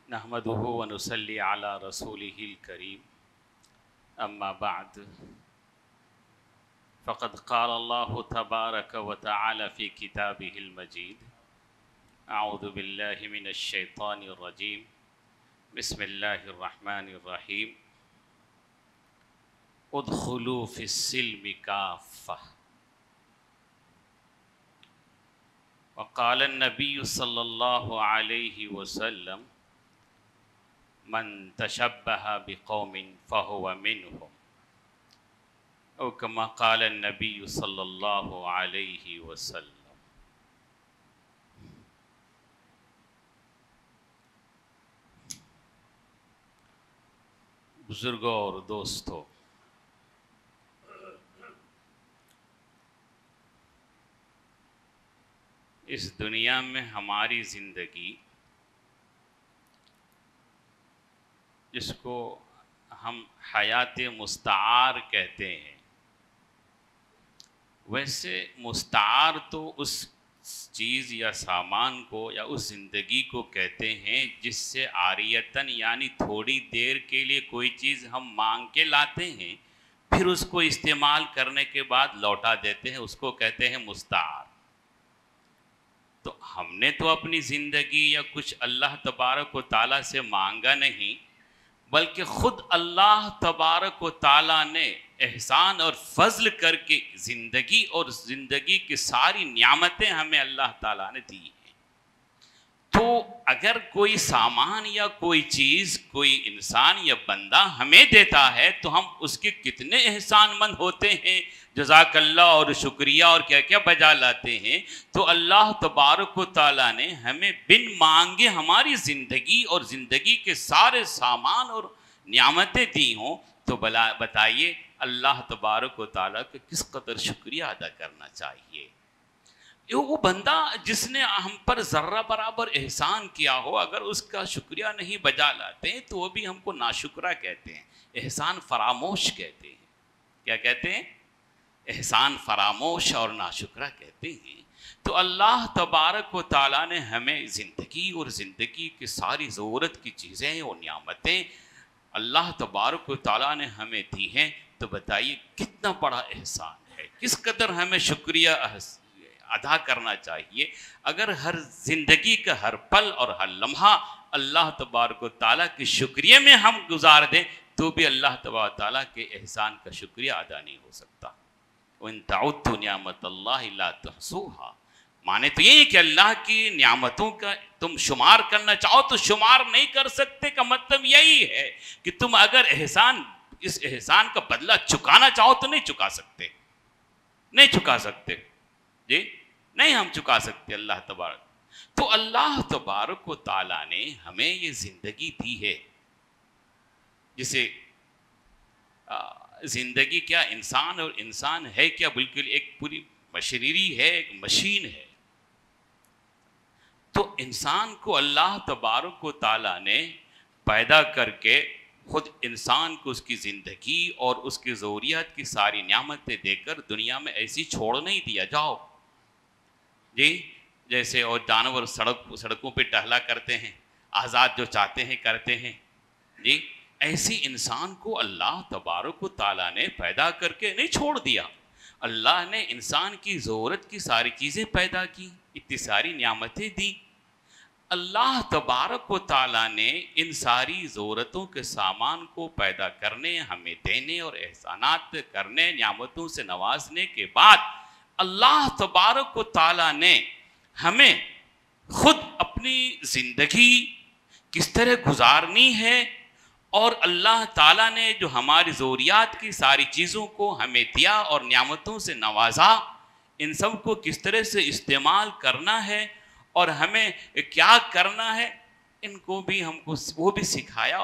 نحمده ونصلي على رسوله الكريم أما بعد فقد قال الله تبارك وتعالى في كتابه المجيد أعوذ بالله من الشيطان الرجيم بسم الله الرحمن الرحيم ادخلوا في السلم كافة وقال النبي صلى الله عليه وسلم من تشبه بقوم فهو منهم او كما قال النبي صلی اللہ علیہ وسلم۔ بزرگوں اور دوستوں، اس دنیا میں ہماری زندگی، جس کو ہم حیات مستعار کہتے ہیں، ویسے مستعار تو اس چیز یا سامان کو یا اس زندگی کو کہتے ہیں جس سے عاریتاً یعنی تھوڑی دیر کے لیے کوئی چیز ہم مانگ کے لاتے ہیں، پھر اس کو استعمال کرنے کے بعد لوٹا دیتے ہیں، اس کو کہتے ہیں مستعار۔ تو ہم نے تو اپنی زندگی یا کچھ اللہ تبارک و تعالیٰ سے مانگا نہیں، بلکہ خود اللہ تبارک و تعالیٰ نے احسان اور فضل کر کے زندگی اور زندگی کی ساری نعمتیں ہمیں اللہ تعالیٰ نے دی ہیں۔ تو اگر کوئی سامان یا کوئی چیز، کوئی انسان یا بندہ ہمیں دیتا ہے تو ہم اس کے کتنے احسان مند ہوتے ہیں، جزاک اللہ اور شکریہ اور کیا کیا بجا لاتے ہیں۔ تو اللہ تبارک و تعالیٰ نے ہمیں بن مانگے ہماری زندگی اور زندگی کے سارے سامان اور نعمتیں دی ہوں، تو بتائیے اللہ تبارک و تعالیٰ کا کس قدر شکریہ ادا کرنا چاہیے۔ وہ بندہ جس نے ہم پر ذرہ برابر احسان کیا ہو، اگر اس کا شکریہ نہیں بجا لاتے ہیں تو وہ بھی ہم کو ناشکرہ کہتے ہیں، احسان فراموش کہتے ہیں۔ کیا کہتے ہیں؟ احسان فراموش اور ناشکرہ کہتے ہیں۔ تو اللہ تبارک و تعالیٰ نے ہمیں زندگی اور زندگی کی ساری ضرورت کی چیزیں اور نعمتیں اللہ تبارک و تعالیٰ نے ہمیں دی ہیں، تو بتائیے کتنا بڑا احسان ہے، کس قدر ہمیں شکریہ ادا کرنا چاہیے۔ اگر ہر زندگی کا ہر پل اور ہر لمحہ اللہ تبارک و تعالیٰ کے شکریہ میں ہم گزار دیں تو بھی اللہ تبارک و تعالیٰ کے احسان کا شکریہ ادا نہیں ہو سکتا۔ وَإِن تَعُدُّوا نِعْمَتَ اللَّهِ لَا تُحْصُوهَا، مانے تو یہ کہ اللہ کی نعمتوں کا تم شمار کرنا چاہو تو شمار نہیں کر سکتے، کا مطلب یہی ہے کہ تم اگر اس احسان کا بدلہ چکانا چاہو تو نہیں چکا سکتے، نہیں چکا سکتے، جی نہیں ہم چکا سکتے اللہ تبارک۔ تو اللہ تبارک و تعالیٰ نے ہمیں یہ زندگی دی ہے، جسے زندگی کیا انسان اور انسان ہے کیا بالکل ایک پوری مشینری ہے، ایک مشین ہے۔ تو انسان کو اللہ تبارک و تعالیٰ نے پیدا کر کے خود انسان کو اس کی زندگی اور اس کی ضروریات کی ساری نعمتیں دے کر دنیا میں ایسی چھوڑ نہیں دیا جاؤ جی، جیسے اور جانور سڑکوں پہ ٹہلا کرتے ہیں، آزاد جو چاہتے ہیں کرتے ہیں جی، ایسی انسان کو اللہ تبارک و تعالیٰ نے پیدا کر کے نہیں چھوڑ دیا۔ اللہ نے انسان کی ضرورت کی ساری چیزیں پیدا کی، اتنی ساری نعمتیں دی۔ اللہ تبارک و تعالیٰ نے ان ساری ضرورتوں کے سامان کو پیدا کرنے، ہمیں دینے اور احسانات کرنے، نعمتوں سے نوازنے کے بعد اللہ تبارک و تعالیٰ نے ہمیں خود اپنی زندگی کس طرح گزارنی ہے، اور اللہ تعالیٰ نے جو ہماری ضروریات کی ساری چیزوں کو ہمیں دیا اور نعمتوں سے نوازا، ان سب کو کس طرح سے استعمال کرنا ہے اور ہمیں کیا کرنا ہے، ان کو بھی ہم کو وہ بھی سکھایا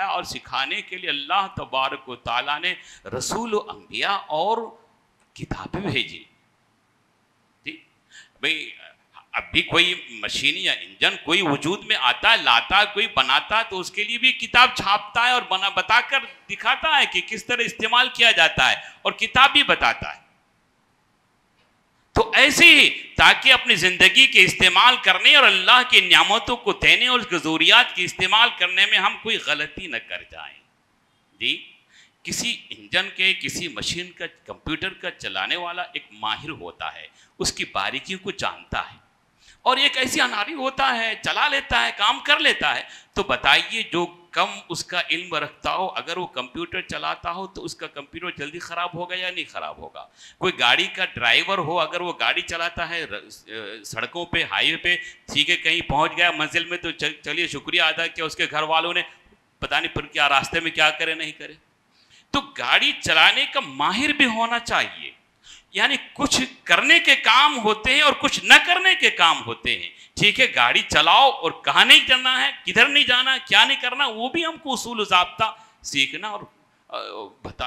اور سکھانے کے لیے اللہ تبارک و تعالیٰ نے رسول و انبیاء اور کتابیں بھیجی جی۔ بھئی اب بھی کوئی مشین یا انجن کوئی وجود میں آتا ہے، لاتا ہے، کوئی بناتا ہے تو اس کے لیے بھی کتاب چھاپتا ہے اور بتا کر دکھاتا ہے کہ کس طرح استعمال کیا جاتا ہے، اور کتاب بھی بتاتا ہے۔ تو ایسے ہی تاکہ اپنی زندگی کے استعمال کرنے اور اللہ کی نعمتوں کو دینے اور اس کی ضروریات کی استعمال کرنے میں ہم کوئی غلطی نہ کر جائیں. جی کسی انجن کے، کسی مشین کا، کمپیوٹر کا چلانے والا ایک ماہر ہوتا ہے، اس کی باریکیوں کو جانتا ہے، اور ایک ایسی اناری ہوتا ہے، چلا لیتا ہے، کام کر لیتا ہے. تو بتائیے جو کم اس کا علم رکھتا ہو اگر وہ کمپیوٹر چلاتا ہو تو اس کا کمپیوٹر جلدی خراب ہوگا یا نہیں خراب ہوگا؟ کوئی گاڑی کا ڈرائیور ہو اگر وہ گاڑی چلاتا ہے سڑکوں پہ، ہائی وے پہ، ٹھیک ہے کہیں پہنچ گیا منزل میں تو چلیے شکریہ ادا کیا اس کے گھر والوں نے، پتہ نہیں پھر کیا راستے میں کیا کرے نہیں کرے. تو گاڑی چلانے کا ماہر بھی ہونا چاہیے. یعنی کچھ کرنے کے کام ہوتے ہیں اور کچھ نہ کرنے کے کام ہوتے ہیں. ٹھیک ہے گاڑی چلاؤ اور کہاں نہیں جانا ہے، کدھر نہیں جانا ہے، کیا نہیں کرنا، وہ بھی ہم کو اصول و ضابطہ سیکھنا اور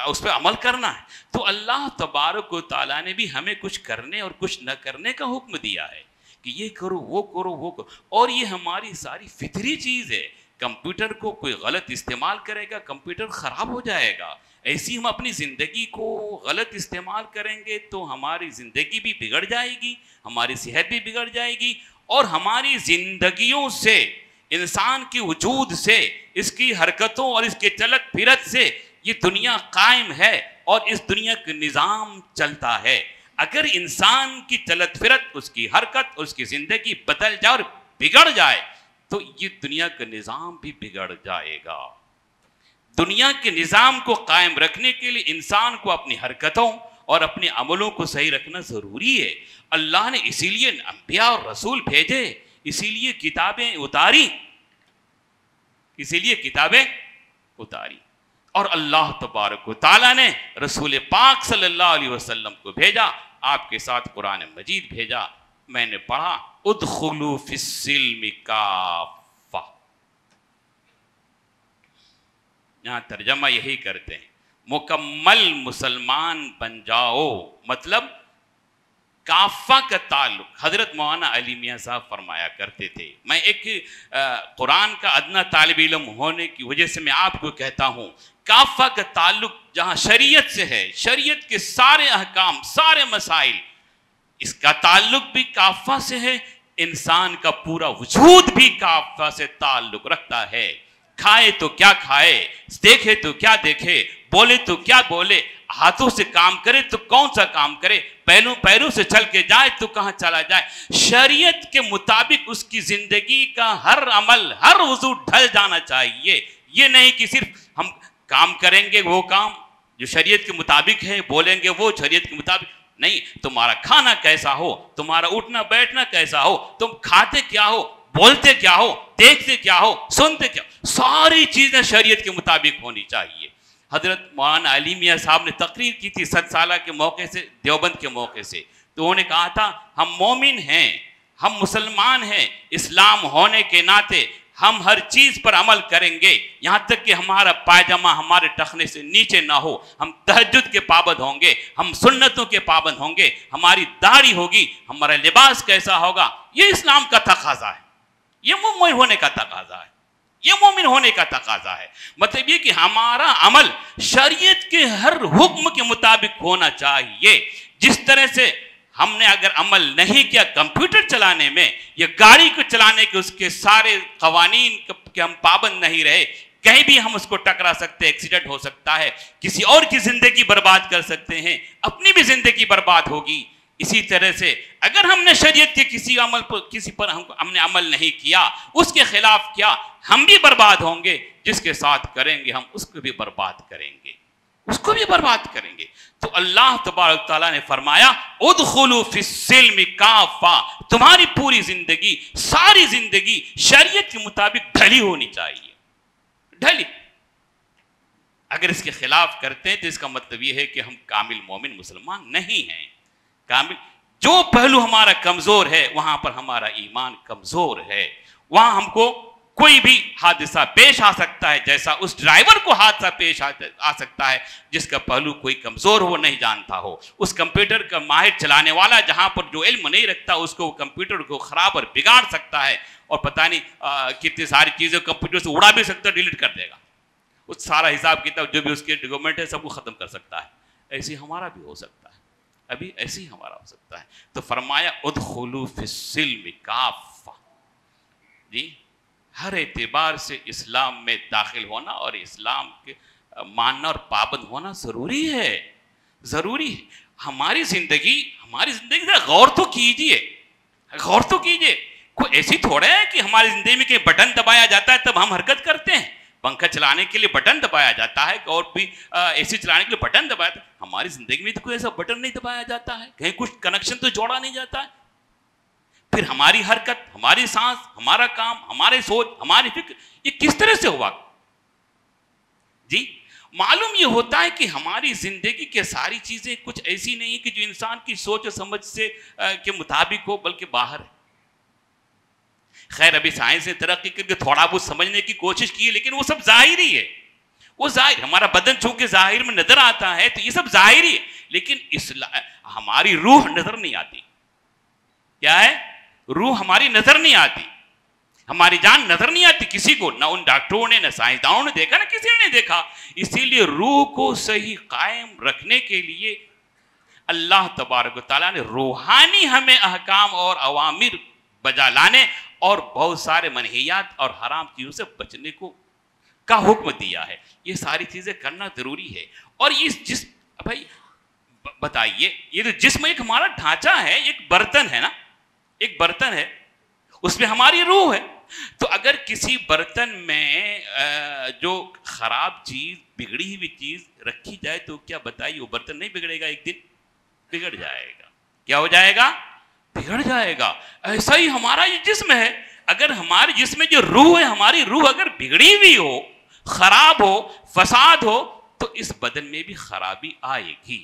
اس پہ عمل کرنا ہے. تو اللہ تبارک و تعالیٰ نے بھی ہمیں کچھ کرنے اور کچھ نہ کرنے کا حکم دیا ہے کہ یہ کرو وہ کرو وہ کرو، اور یہ ہماری ساری فطری چیز ہے. کمپیوٹر کو کوئی غلط استعمال کرے گا کمپیوٹر خراب ہو جائے گا. ایسی ہم اپنی زندگی کو غلط استعمال کریں گے تو ہماری زندگی بھی بگڑ جائے گی، ہماری صحت بھی بگڑ جائے گی، اور ہماری زندگیوں سے، انسان کی وجود سے، اس کی حرکتوں اور اس کے چلت پھرت سے یہ دنیا قائم ہے اور اس دنیا کا نظام چلتا ہے. اگر انسان کی چلت پھرت، اس کی حرکت، اس کی زندگی بدل جائے اور بگڑ جائے تو یہ دنیا کا نظام بھی بگڑ جائے گا. دنیا کے نظام کو قائم رکھنے کے لیے انسان کو اپنی حرکتوں اور اپنے عملوں کو صحیح رکھنا ضروری ہے. اللہ نے اسی لیے انبیاء اور رسول بھیجے، اسی لیے کتابیں اتاری، اور اللہ تبارک و تعالیٰ نے رسول پاک صلی اللہ علیہ وسلم کو بھیجا، آپ کے ساتھ قرآن مجید بھیجا. میں نے پڑھا ادخلوا فی السلم کافہ، یہاں ترجمہ یہی کرتے ہیں مکمل مسلمان بن جاؤ. مطلب کافہ کا تعلق حضرت مولانا علی میاں صاحب فرمایا کرتے تھے. میں ایک قرآن کا ادنا طالب علم ہونے کی وجہ سے میں آپ کو کہتا ہوں، کافہ کا تعلق جہاں شریعت سے ہے، شریعت کے سارے احکام، سارے مسائل، اس کا تعلق بھی کافہ سے ہے. انسان کا پورا وجود بھی کافہ سے تعلق رکھتا ہے. کھائے تو کیا کھائے، دیکھے تو کیا دیکھے، بولے تو کیا بولے، ہاتھوں سے کام کرے تو کون سا کام کرے، پیروں سے چل کے جائے تو کہاں چلا جائے. شریعت کے مطابق اس کی زندگی کا ہر عمل، ہر وضو ڈھل جانا چاہیے. یہ نہیں کہ صرف ہم کام کریں گے وہ کام جو شریعت کے مطابق ہے، بولیں گے وہ شریعت کے مطابق نہیں. تمہارا کھانا کیسا ہو، تمہارا اٹھنا بیٹھنا کیسا ہو، تم کھاتے کیا ہو، بولتے کیا ہو، دیکھتے کیا ہو، سنتے کیا ہو، ساری چیزیں شریعت کے مطابق ہونی چاہیے. حضرت مولانا علی میاں صاحب نے تقریر کی تھی 7 سالہ کے موقع سے، دیوبند کے موقع سے. تو انہوں نے کہا تھا ہم مومن ہیں، ہم مسلمان ہیں، اسلام ہونے کے ناطے ہم ہر چیز پر عمل کریں گے، یہاں تک کہ ہمارا پائجامہ ہمارے ٹخنے سے نیچے نہ ہو. ہم تہجد کے پابند ہوں گے، ہم سنتوں کے پابند ہوں گے، ہماری داڑھی ہوگی، ہمارا لباس کیسا ہوگا. یہ اسلام کا تقاضا ہے، یہ مومن ہونے کا تقاضا ہے، یہ مومن ہونے کا تقاضا ہے. مطلب یہ کہ ہمارا عمل شریعت کے ہر حکم کے مطابق ہونا چاہیے. جس طرح سے ہم نے اگر عمل نہیں کیا کمپیوٹر چلانے میں یا گاڑی کو چلانے کے اس کے سارے قوانین کے ہم پابند نہیں رہے، کہیں بھی ہم اس کو ٹکرا سکتے ہیں، ایکسیڈنٹ ہو سکتا ہے، کسی اور کی زندگی برباد کر سکتے ہیں، اپنی بھی زندگی برباد ہوگی. اسی طرح سے اگر ہم نے شریعت کے کسی پر ہم نے عمل نہیں کیا، اس کے خلاف کیا، ہم بھی برباد ہوں گے. جس کے ساتھ کریں گے ہم اس کو بھی برباد کریں گے، اس کو بھی برباد کریں گے. تو اللہ تبارک تعالیٰ نے فرمایا ادخلوا فی السلم کافہ، تمہاری پوری زندگی، ساری زندگی شریعت کے مطابق ڈھلی ہونی چاہیے، ڈھلی. اگر اس کے خلاف کرتے ہیں تو اس کا مطلب یہ ہے کہ ہم کامل مومن مسلمان نہیں ہیں. کامل جو پہلو ہمارا کمزور ہے وہاں پر ہمارا ایمان کمزور ہے، وہاں ہم کو کوئی بھی حادثہ پیش آ سکتا ہے، جیسا اس ڈرائیور کو حادثہ پیش آ سکتا ہے جس کا پہلو کوئی کمزور ہو، نہیں جانتا ہو. اس کمپیوٹر کا ماہر چلانے والا جہاں پر جو علم نہیں رکھتا اس کو کمپیوٹر کو خراب اور بگاڑ سکتا ہے، اور پتہ نہیں کتنی ساری چیزیں کمپیوٹر سے اڑا بھی سکتا ہے، ڈیلیٹ کر دے گا. اس سارا حساب کتاب جو بھی اس کے ڈاکومنٹ ہے سب کو ختم کر سکتا ہے. ایسے ہمارا بھی ہو سکتا ہے. ابھی ایسے ہی ہمارا ہو سکتا ہے. تو فرمایا ادخلوا فی السلم کافہ. جی ہر اعتبار سے اسلام میں داخل ہونا اور اسلام کے ماننا اور پابند ہونا ضروری ہے، ضروری ہے. ہماری زندگی ذرا غور تو کیجئے، غور تو کیجئے. کوئی ایسی تھوڑا ہے کہ ہماری زندگی میں کہ بٹن دبایا جاتا ہے تب ہم حرکت کرتے ہیں. پنکھا چلانے کے لیے بٹن دبایا جاتا ہے اور بھی اے سی چلانے کے لیے بٹن دبایا جاتا ہے. ہماری زندگی میں تو کوئی ایسا بٹن نہیں دبایا جاتا ہے، کہیں کچھ کنیکشن تو جوڑا نہیں جاتا ہے. پھر ہماری حرکت، ہماری سانس، ہمارا کام، ہمارے سوچ، ہماری فکر، یہ کس طرح سے ہوا؟ جی معلوم یہ ہوتا ہے کہ ہماری زندگی کے ساری چیزیں کچھ ایسی نہیں کہ جو انسان کی سوچ و سمجھ سے کے مطابق ہو، بلکہ باہر ہے. خیر ابھی سائنس نے ترقی کر کے تھوڑا بہت سمجھنے کی کوشش کی ہے، لیکن وہ سب ظاہری ہے. وہ ظاہر، ہمارا بدن چونکہ ظاہر میں نظر آتا ہے تو یہ سب ظاہری ہے، لیکن ہماری روح نظر نہیں آتی. کیا ہے؟ روح ہماری نظر نہیں آتی، ہماری جان نظر نہیں آتی کسی کو، نہ ان ڈاکٹروں نے، نہ سائنسدانوں نے دیکھا، نہ کسی نے دیکھا. اسی لیے روح کو صحیح قائم رکھنے کے لیے اللہ تبارک و تعالیٰ نے روحانی ہمیں احکام اور اوامر بجا لانے اور بہت سارے منہیات اور حرام چیزوں سے بچنے کا حکم دیا ہے. یہ ساری چیزیں کرنا ضروری ہے. اور اس جسم، بھائی بتائیے، یہ جو جسم ایک ہمارا ڈھانچہ ہے، ایک برتن ہے نا، ایک برتن ہے، اس میں ہماری روح ہے. تو اگر کسی برتن میں جو خراب چیز، بگڑی ہوئی چیز رکھی جائے تو کیا بتائیے وہ برتن نہیں بگڑے گا؟ ایک دن بگڑ جائے گا. کیا ہو جائے گا؟ بگڑ جائے گا. ایسا ہی ہمارا یہ جسم ہے. اگر ہمارے جسم میں جو روح ہے، ہماری روح اگر بگڑی ہوئی ہو، خراب ہو، فساد ہو، تو اس بدن میں بھی خرابی آئے گی.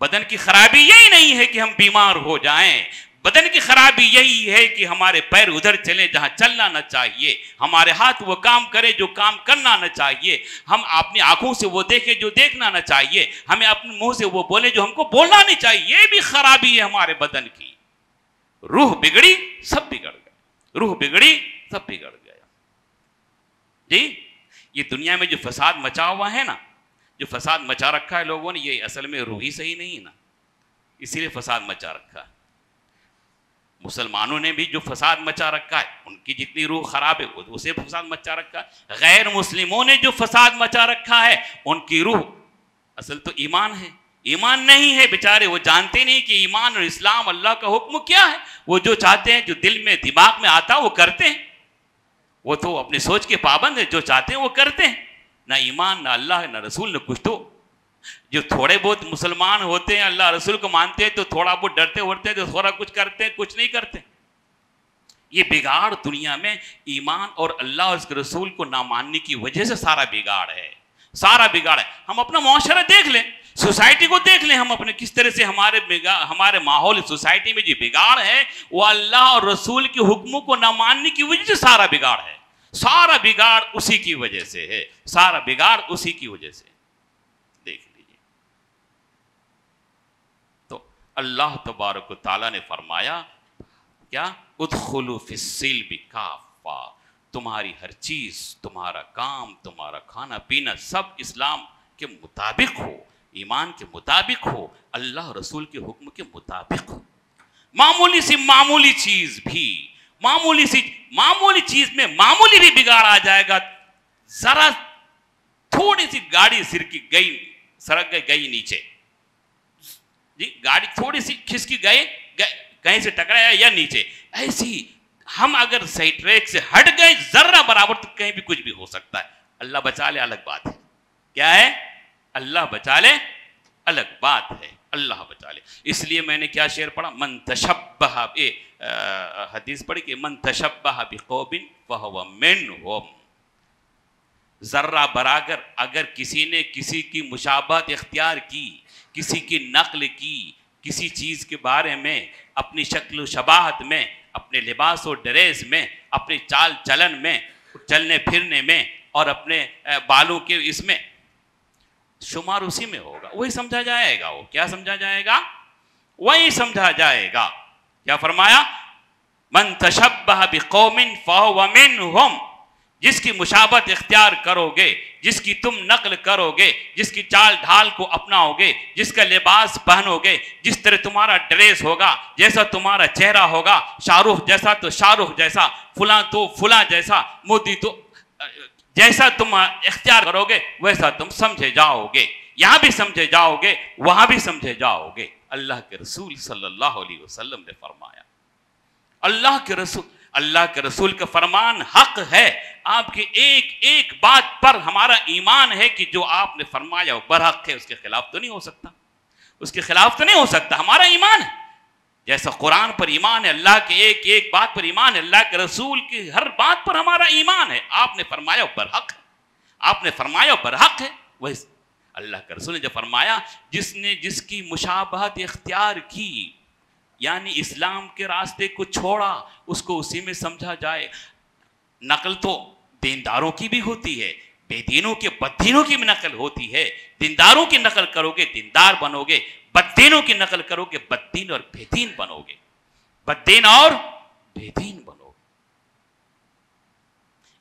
بدن کی خرابی یہی نہیں ہے کہ ہم بیمار ہو جائیں، بدن کی خرابی یہی ہے کہ ہمارے پیر ادھر چلیں جہاں چلنا نہ چاہیے، ہمارے ہاتھ وہ کام کرے جو کام کرنا نہ چاہیے، ہم اپنی آنکھوں سے وہ دیکھیں جو دیکھنا نہ چاہیے، ہمیں اپنے منہ سے وہ بولے جو ہم کو بولنا نہیں چاہیے. یہ بھی خرابی ہے ہمارے بدن کی. روح بگڑی سب بگڑ گیا، روح بگڑی سب بگڑ گیا. جی یہ دنیا میں جو فساد مچا ہوا ہے نا، جو فساد مچا رکھا ہے لوگوں نے، یہ اصل میں روح ہی صحیح نہیں ہے نا، اسی لیے فساد مچا رکھا ہے. مسلمانوں نے بھی جو فساد مچا رکھا ہے، ان کی جتنی روح خراب ہے اسے فساد مچا رکھا ہے. غیر مسلموں نے جو فساد مچا رکھا ہے، ان کی روح اصل تو ایمان ہے، ایمان نہیں ہے. بیچارے وہ جانتے نہیں کہ ایمان اور اسلام، اللہ کا حکم کیا ہے. وہ جو چاہتے ہیں، جو دل میں دماغ میں آتا وہ کرتے ہیں. وہ تو اپنی سوچ کے پابند ہیں، جو چاہتے ہیں وہ کرتے ہیں. نہ ایمان، نہ اللہ، نہ رسول، نہ کچھ. تو جو تھوڑے بہت مسلمان ہوتے ہیں، اللہ رسول کو مانتے ہیں، تو تھوڑا بہت ڈرتے ورتے ہیں، تو تھوڑا کچھ کرتے ہیں، کچھ نہیں کرتے. یہ بگاڑ دنیا میں ایمان اور اللہ اور اس کے رسول کو نہ ماننے کی وجہ سے سارا بگاڑ ہے، سارا بگاڑ ہے. ہم اپنا معاشرہ دیکھ لیں، سوسائٹی کو دیکھ لیں، ہم اپنے کس طرح سے ہمارے ماحول سوسائٹی میں جو بگاڑ ہے وہ اللہ اور رسول کے حکموں کو نہ ماننے کی وجہ سے سارا بگاڑ ہے. سارا بگاڑ اسی کی وجہ سے ہے، سارا بگاڑ اسی کی وجہ سے. دیکھ لیجیے. تو اللہ تبارک و تعالیٰ نے فرمایا کیا؟ ادخلوا فی السلم کافہ. تمہاری ہر چیز، تمہارا کام، تمہارا کھانا پینا سب اسلام کے مطابق ہو، ایمان کے مطابق ہو، اللہ رسول کے حکم کے مطابق ہو. معمولی سی معمولی چیز بھی، معمولی چیز میں معمولی بھی بگاڑ آ جائے گا. ذرا تھوڑی سی گاڑی سڑک گئی نیچے، جی گاڑی تھوڑی سی کھسکی گئے، کہیں سے ٹکرایا یا نیچے، ایسی ہم اگر صحیح ٹریک سے ہٹ گئے ذرہ برابر تو کہیں بھی کچھ بھی ہو سکتا ہے. اللہ بچا لے الگ بات ہے. کیا ہے؟ اللہ بچا لے الگ بات ہے، اللہ بچا لے. اس لیے میں نے کیا شعر پڑھا، من تشبہ، حدیث پڑھی کہ من تشبہ بقوم فہو منہم. ذرہ برابر اگر کسی نے کسی کی مشابہت اختیار کی، کسی کی نقل کی، کسی چیز کے بارے میں، اپنی شکل و شباہت میں، اپنے لباس و ڈریس میں، اپنی چال چلن میں، چلنے پھرنے میں، اور اپنے بالوں کے اس میں، شمار اسی میں ہوگا. وہی سمجھا جائے گا. وہ کیا سمجھا جائے گا؟ وہی سمجھا جائے گا. کیا فرمایا؟ من تشبہ بقوم فہو منہم. جس کی مشابہت اختیار کرو گے، جس کی تم نقل کرو گے، جس کی چال ڈھال کو اپناؤ گے، جس کا لباس پہنو گے، جس طرح تمہارا ڈریس ہوگا، جیسا تمہارا چہرہ ہوگا، شاہ رخ جیسا تو شاہ رخ جیسا، فلاں تو فلاں جیسا، مودی تو جیسا تم اختیار کرو گے ویسا تم سمجھے جاؤ گے، یہاں بھی سمجھے جاؤ گے، وہاں بھی سمجھے جاؤ گے۔ اللہ کے رسول صلی اللہ علیہ وسلم نے فرمایا، اللہ کے رسول کا فرمان حق ہے، آپ کی ایک ایک بات پر ہمارا ایمان ہے کہ جو آپ نے فرمایا وہ برحق ہے، اس کے خلاف تو نہیں ہو سکتا، اس کے خلاف تو نہیں ہو سکتا، ہمارا ایمان ہے۔ جیسا قرآن پر ایمان ہے، اللہ کے ایک ایک بات پر ایمان ہے، اللہ کے رسول کی ہر بات پر ہمارا ایمان ہے۔ آپ نے فرمایا وہ برحق ہے، آپ نے فرمایا وہ برحق ہے۔ ویسے اللہ کے رسول نے جو فرمایا، جس نے جس کی مشابہت اختیار کی، یعنی اسلام کے راستے کو چھوڑا، اس کو اسی میں سمجھا جائے۔ نقل تو دینداروں کی بھی ہوتی ہے، بے دینوں کے بد دینوں کی بھی نقل ہوتی ہے۔ دینداروں کی نقل کرو گے دیندار بنو گے، بد دینوں کی نقل کرو گے بد دین اور بے دین بنو گے، بد دین اور بے دین بنو گے۔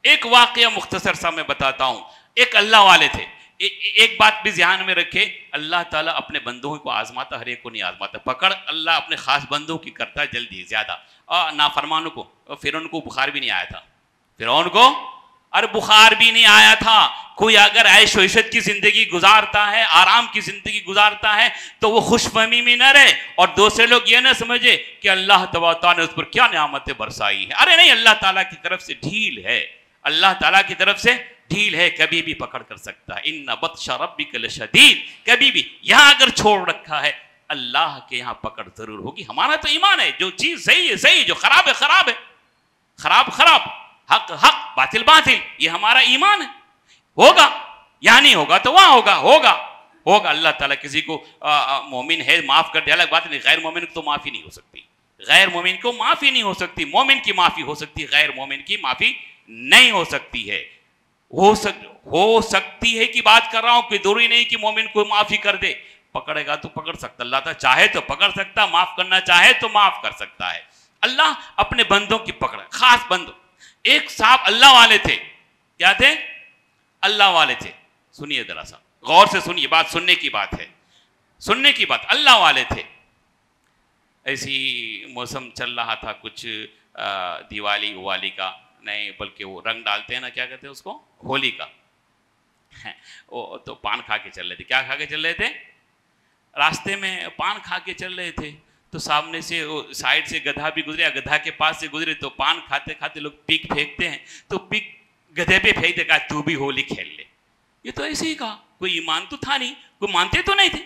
ایک واقعہ مختصر سا میں بتاتا ہوں۔ ایک اللہ والے تھے، ایک بات بھی ذہن میں رکھے، اللہ تعالیٰ اپنے بندوں کو آزماتا، ہر ایک کو نہیں آزماتا۔ پکڑ اللہ اپنے خاص بندوں کی کرتا ہے جلدی زیادہ، اور نافرمانوں کو، فرعون کو بخار بھی نہیں آیا تھا، فرعون کو اور بخار بھی نہیں آیا تھا۔ کوئی اگر عیش و عشرت کی زندگی گزارتا ہے، آرام کی زندگی گزارتا ہے، تو وہ خوش فہمی میں نہ رہے اور دوسرے لوگ یہ نہ سمجھے کہ اللہ تعالیٰ نے اس پر کیا نعمتیں برسائی ہیں۔ ارے نہیں، اللہ تعالیٰ کی طرف سے ڈھیل ہے، اللہ تعالیٰ کی طرف سے ڈھیل ہے، کبھی بھی پکڑ کر سکتا ہے۔ ان بطش ربک لشدید، کبھی بھی یہاں اگر چھوڑ رکھا ہے، اللہ کے یہاں پکڑ ضرور ہوگی۔ ہمارا تو ایمان ہے، جو چیز صحیح ہے صحیح، جو خراب ہے خراب ہے، خراب خراب، حق حق، باطل باطل، یہ ہمارا ایمان ہے۔ ہوگا یا نہیں ہوگا تو وہاں ہوگا، ہوگا ہوگا۔ اللہ تعالیٰ کسی کو مومن ہے معاف کر دے، الگ بات نہیں، غیر مومن کو تو معافی نہیں ہو سکتی، غیر مومن کو معافی نہیں ہو سکتی۔ مومن کی معافی ہو سکتی، غیر مومن کی معافی نہیں ہو سکتی ہے۔ ہو سکتی ہے کہ بات کر رہا ہوں، کوئی ضروری نہیں کہ مومن کو معافی کر دے، پکڑے گا تو پکڑ سکتا، اللہ تعالیٰ چاہے تو پکڑ سکتا، معاف کرنا چاہے تو معاف کر سکتا ہے۔ اللہ اپنے بندوں کی پکڑ، خاص بندوں۔ ایک صاحب اللہ والے تھے، کیا تھے؟ اللہ والے تھے۔ سنیے ذرا سا غور سے سنیے، بات سننے کی بات ہے، سننے کی بات۔ اللہ والے تھے، ایسی موسم چل رہا تھا کچھ دیوالی والی کا، نہیں بلکہ وہ رنگ ڈالتے ہیں نا، کیا کہتے ہیں اس کو، ہولی کا۔ وہ تو پان کھا کے چل رہے تھے، کیا کھا کے چل رہے تھے؟ راستے میں پان کھا کے چل رہے تھے، تو سامنے سے سائڈ سے گدھا بھی گزرے، گدھا کے پاس سے گزرے، تو پان کھاتے کھاتے لوگ پیک پھینکتے ہیں، تو پیک گدھے پہ پھینک دے، کہا تو بھی ہولی کھیل لے۔ یہ تو ایسے ہی کہا، کوئی ایمان تو تھا نہیں، کوئی مانتے تو نہیں تھے،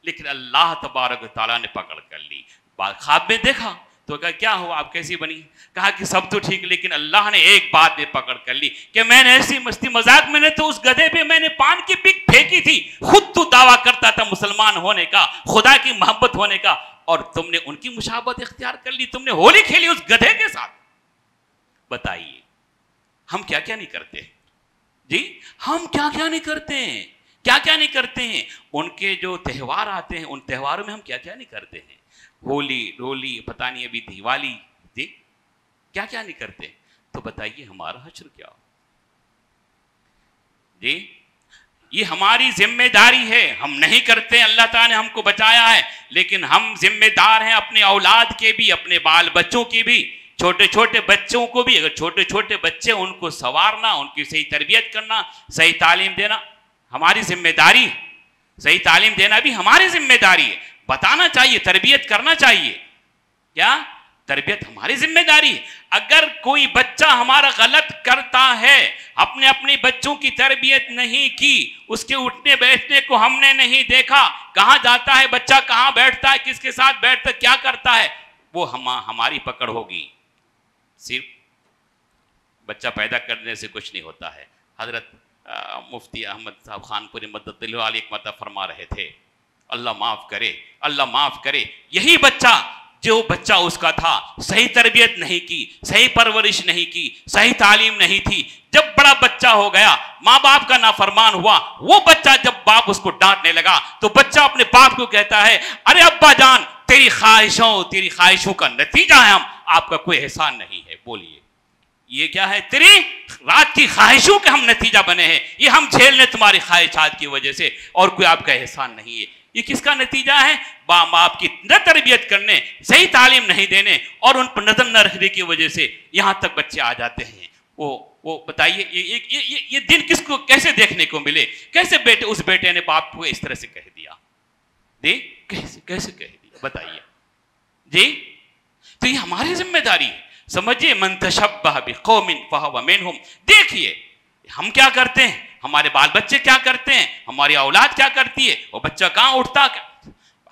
لیکن اللہ تبارک و تعالیٰ نے پکڑ کر لی۔ خواب میں دیکھا تو کہا کیا ہوا، آپ کیسی بنی؟ کہا کہ سب تو ٹھیک، لیکن اللہ نے ایک بات میں پکڑ کر لی کہ میں نے ایسی مستی مذاق میں نے تو اس گدھے پہ میں نے پان کی پک پھینکی تھی، خود تو دعویٰ کرتا تھا مسلمان ہونے کا، خدا کی محبت ہونے کا، اور تم نے ان کی مشابہت اختیار کر لی، تم نے ہولی کھیلی اس گدھے کے ساتھ۔ بتائیے ہم کیا کیا نہیں کرتے جی، ہم کیا کیا نہیں کرتے ہیں، کیا کیا نہیں کرتے ہیں۔ ان کے جو تہوار آتے ہیں، ان تہواروں میں ہم کیا کیا نہیں کرتے ہیں، ہولی رولی، پتہ نہیں ابھی دیوالی، جی کیا کیا نہیں کرتے۔ تو بتائیے ہمارا حشر کیا ہو جی؟ یہ ہماری ذمہ داری ہے، ہم نہیں کرتے، اللہ تعالیٰ نے ہم کو بچایا ہے، لیکن ہم ذمہ دار ہیں اپنے اولاد کے بھی، اپنے بال بچوں کی بھی، چھوٹے چھوٹے بچوں کو بھی۔ اگر چھوٹے چھوٹے بچے، ان کو سنوارنا، ان کی صحیح تربیت کرنا، صحیح تعلیم دینا ہماری ذمہ داری، صحیح تعلیم دینا بھی ہماری ذمہ داری ہے۔ بتانا چاہیے، تربیت کرنا چاہیے، کیا تربیت ہماری ذمہ داری ہے۔ اگر کوئی بچہ ہمارا غلط کرتا ہے، اپنے بچوں کی تربیت نہیں کی، اس کے اٹھنے بیٹھنے کو ہم نے نہیں دیکھا، کہاں جاتا ہے بچہ، کہاں بیٹھتا ہے، کس کے ساتھ بیٹھتا ہے، کیا کرتا ہے، وہ ہماری پکڑ ہوگی۔ صرف بچہ پیدا کرنے سے کچھ نہیں ہوتا ہے۔ حضرت مفتی احمد صاحب خان پوری مدت اللہ علیہ ایک مرتبہ فرما رہے تھے، اللہ معاف کرے، اللہ معاف کرے، یہی بچہ جو بچہ اس کا تھا، صحیح تربیت نہیں کی، صحیح پرورش نہیں کی، صحیح تعلیم نہیں تھی، جب بڑا بچہ ہو گیا، ماں باپ کا نافرمان ہوا، وہ بچہ جب باپ اس کو ڈانٹنے لگا تو بچہ اپنے باپ کو کہتا ہے، ارے ابا جان تیری خواہشوں کا نتیجہ ہے، ہم آپ کا کوئی احسان نہیں ہے۔ بولیے یہ کیا ہے؟ تیری رات کی خواہشوں کے ہم نتیجہ بنے ہیں، یہ ہم جھیل لیں تمہاری خواہشات کی وجہ سے، اور کوئی آپ کا احسان نہیں ہے۔ یہ کس کا نتیجہ ہے؟ باپ کی نہ تربیت کرنے، صحیح تعلیم نہیں دینے اور ان پر نظر نہ رکھنے کی وجہ سے یہاں تک بچے آ جاتے ہیں۔ وہ بتائیے یہ دن کس کو کیسے دیکھنے کو ملے؟ کیسے اس بیٹے نے باپ کو اس طرح سے کہہ دیا؟ کیسے کہہ دیا بتائیے جی؟ تو یہ ہماری ذمہ داری ہے، سمجھیے۔ من تشبہ بقوم فہو منہم۔ دیکھیے ہم کیا کرتے ہیں، ہمارے بال بچے کیا کرتے ہیں، ہماری اولاد کیا کرتی ہے، وہ بچہ کہاں اٹھتا۔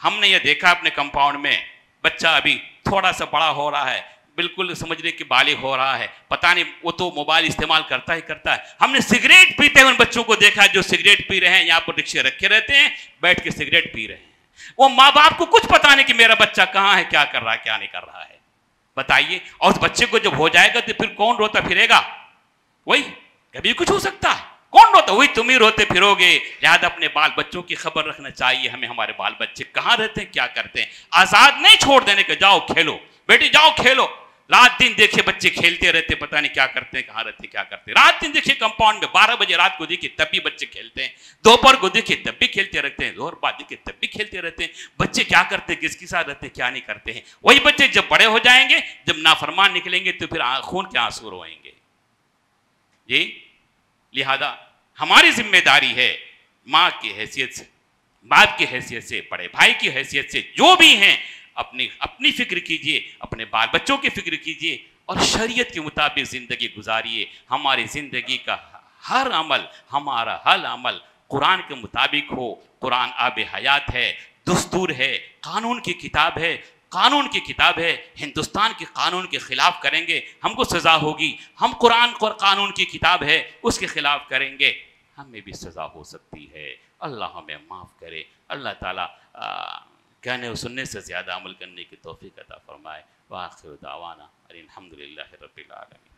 ہم نے یہ دیکھا اپنے کمپاؤنڈ میں، بچہ ابھی تھوڑا سا بڑا ہو رہا ہے، بالکل سمجھنے کہ بالغ ہو رہا ہے، پتہ نہیں وہ تو موبائل استعمال کرتا ہی کرتا ہے۔ ہم نے سگریٹ پیتے ہوئے ان بچوں کو دیکھا جو سگریٹ پی رہے ہیں، یہاں پر رکشے رکھے رہتے ہیں، بیٹھ کے سگریٹ پی رہے ہیں۔ وہ ماں باپ کو کچھ پتہ نہیں کہ میرا بچہ کہاں ہے، کیا کر رہا ہے، کیا نہیں کر رہا ہے، بتائیے۔ اور اس بچے کو جب ہو جائے گا تو پھر کون روتا پھرے گا؟ وہی، کبھی کچھ ہو سکتا ہے، کون روتا؟ وہی تم ہی روتے پھرو گے۔ لہٰذا اپنے بال بچوں کی خبر رکھنا چاہیے ہمیں، ہمارے بال بچے کہاں رہتے ہیں، کیا کرتے ہیں۔ آزاد نہیں چھوڑ دینے کے، جاؤ کھیلو بیٹی، جاؤ کھیلو۔ رات دن دیکھے بچے کھیلتے رہتے، پتہ نہیں کیا کرتے ہیں، کہاں رہتے کیا کرتے ہیں۔ رات دن دیکھیے کمپاؤنڈ میں 12 بجے رات کو دیکھیے تب بھی بچے کھیلتے ہیں، دوپہر کو دیکھیے تب بھی کھیلتے رہتے ہیں، زہر بعد دیکھیے تب بھی کھیلتے رہتے ہیں۔ بچے کیا کرتے ہیں، کس کے ساتھ رہتے ہیں، کیا نہیں کرتے ہیں۔ وہی بچے جب بڑے ہو جائیں گے، جب نافرمان نکلیں گے تو پھر خون کے آنسو روئیں گے جی۔ لہذا ہماری ذمہ داری ہے، ماں کی حیثیت سے، باپ کی حیثیت سے، بڑے بھائی کی حیثیت سے، جو بھی ہیں اپنی فکر کیجئے، اپنے بال بچوں کی فکر کیجئے اور شریعت کے مطابق زندگی گزاریے۔ ہماری زندگی کا ہر عمل، ہمارا ہر عمل قرآن کے مطابق ہو۔ قرآن آب حیات ہے، دستور ہے، قانون کی کتاب ہے، قانون کی کتاب ہے۔ ہندوستان کے قانون کے خلاف کریں گے ہم کو سزا ہوگی، ہم قرآن اور قانون کی کتاب ہے اس کے خلاف کریں گے ہمیں بھی سزا ہو سکتی ہے۔ اللہ ہمیں معاف کرے، اللہ تعالیٰ کہنے و سننے سے زیادہ عمل کرنے کی توفیق عطا فرمائے۔ وآخر دعوانا الحمدللہ رب العالمین۔